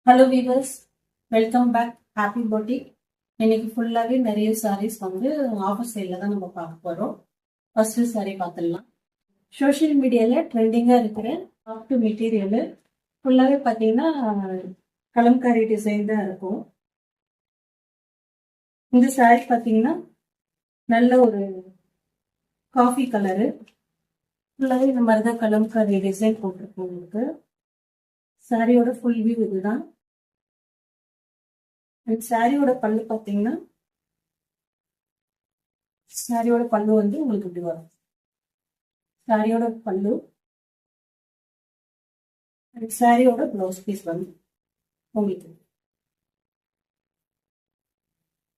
Hello viewers, welcome back. Happy birthday. இன்னைக்கு ஃபுல்லாகவே நிறைய சாரீஸ் வந்து ஆஃபர் சேலில் தான் நம்ம பார்க்க போகிறோம். ஃபர்ஸ்ட் சாரீ பார்த்துடலாம். சோஷியல் மீடியாவில் ட்ரெண்டிங்காக இருக்கிற சாஃப்ட் மெட்டீரியலு ஃபுல்லாகவே பார்த்தீங்கன்னா கலம்காரி டிசைன் தான் இருக்கும். இந்த சாரீ பார்த்தீங்கன்னா நல்ல ஒரு காஃபி கலரு, ஃபுல்லாகவே இந்த மாதிரி தான் கலம்காரி டிசைன் போட்டிருக்கோம். உங்களுக்கு சாரியோட ஃபுல் வியூ இதுதான். சாரியோட பல்லு பார்த்தீங்கன்னா சாரியோட பல்லு வந்து உங்களுக்கு இப்படி வரும். சாரியோட பல்லு சாரியோட பிளவுஸ் பீஸ் வந்து உங்களுக்கு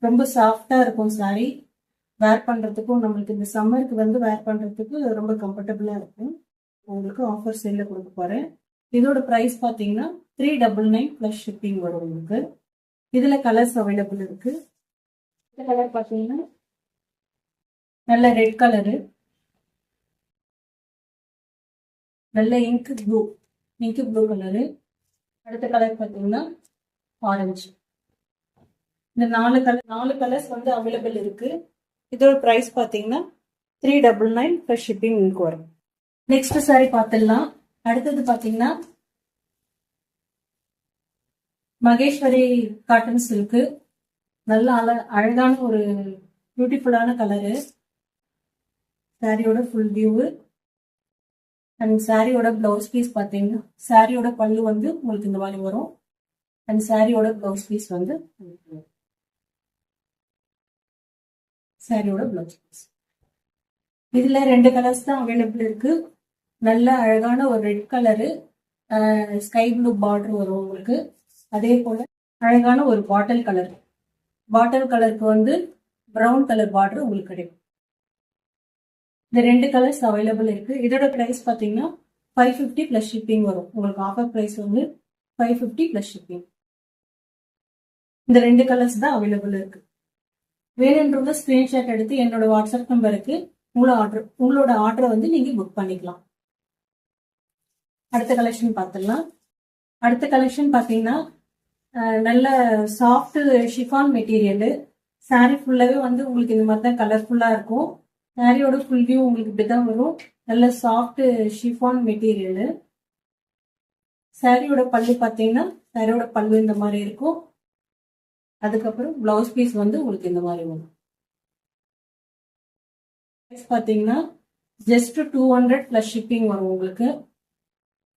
ரொம்ப சாஃப்டா இருக்கும். சாரி வேர் பண்றதுக்கும் நம்மளுக்கு இந்த சம்மருக்கு வந்து வேர் பண்றதுக்கு ரொம்ப கம்ஃபர்டபுளா இருக்கும். உங்களுக்கு ஆஃபர் சேல்ல கொடுக்க போறேன். இதோட பிரைஸ் பார்த்தீங்கன்னா 399 பிளஸ் ஷிப்பிங் வரும் உங்களுக்கு. இதுல கலர்ஸ் அவைலபிள் இருக்கு. இந்த கலர் பார்த்தீங்கன்னா நல்ல ரெட் கலரு, நல்ல இங்க் ப்ளூ கலரு. அடுத்த கலர் பார்த்தீங்கன்னா ஆரஞ்சு. இந்த நாலு கலர்ஸ் வந்து அவைலபிள் இருக்கு. இதோட பிரைஸ் பார்த்தீங்கன்னா 399 பிளஸ் ஷிப்பிங் உங்களுக்கு வரும். நெக்ஸ்ட் சாரி பார்த்துடலாம். அடுத்தது பார்த்தீங்கன்னா மகேஸ்வரி காட்டன் சில்க்கு. நல்ல அழகான ஒரு பியூட்டிஃபுல்லான கலரு. சாரியோட ஃபுல் வியூ அண்ட் சாரியோட பிளவுஸ் பீஸ் பார்த்தீங்கன்னா சாரியோட பல்லு வந்து உங்களுக்கு இந்த மாதிரி வரும். அண்ட் சாரியோட பிளவுஸ் பீஸ் வந்து சாரியோட பிளவுஸ் பீஸ். இதுல 2 கலர்ஸ் தான் அவைலபிள் இருக்கு. நல்ல அழகான ஒரு red colour, sky blue border வரும் உங்களுக்கு. அதே போல அழகான ஒரு பாட்டில் கலருக்கு வந்து பிரவுன் கலர் பார்டர் உங்களுக்கு கிடைக்கும். இந்த 2 கலர்ஸ் அவைலபிள் இருக்கு. இதோட பிரைஸ் பார்த்தீங்கன்னா 550 பிளஸ் ஷிப்பிங் வரும் உங்களுக்கு. ஆஃபர் பிரைஸ் வந்து 550 பிளஸ் ஷிப்பிங். இந்த 2 கலர்ஸ் தான் அவைலபிள் இருக்கு. வேணுன்றவங்க ஸ்கிரீன்ஷாட் எடுத்து என்னோட வாட்ஸ்அப் நம்பருக்கு உங்களோட ஆர்டரை வந்து நீங்க புக் பண்ணிக்கலாம். அடுத்த கலெக்ஷன் பார்த்துடலாம். அடுத்த கலெக்ஷன் பார்த்தீங்கன்னா நல்ல சாஃப்ட் ஷிஃபான் மெட்டீரியலு. சாரி ஃபுல்லாகவே வந்து உங்களுக்கு இந்த மாதிரி தான் கலர்ஃபுல்லாக இருக்கும். சாரியோட ஃபுல் வியூ உங்களுக்கு இப்படிதான் வரும். நல்ல சாஃப்ட் ஷிஃபான் மெட்டீரியலு. சாரியோட பல்லு பார்த்தீங்கன்னா சாரியோட பல்லு இந்த மாதிரி இருக்கும். அதுக்கப்புறம் பிளவுஸ் பீஸ் வந்து உங்களுக்கு இந்த மாதிரி வரும். பார்த்தீங்கன்னா ஜஸ்ட் 200 பிளஸ் ஷிப்பிங் வரும் உங்களுக்கு.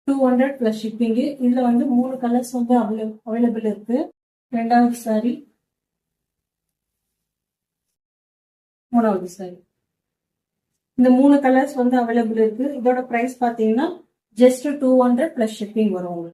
200 பிளஸ் ஷிப்பிங்கு. இதுல வந்து 3 கலர்ஸ் வந்து அவைலபிள் இருக்கு. ரெண்டாவது சாரி, மூணாவது சாரி, இந்த 3 கலர்ஸ் வந்து அவைலபிள் இருக்கு. இதோட பிரைஸ் பார்த்தீங்கன்னா ஜஸ்ட் 200 பிளஸ் ஷிப்பிங் வரும் உங்களுக்கு.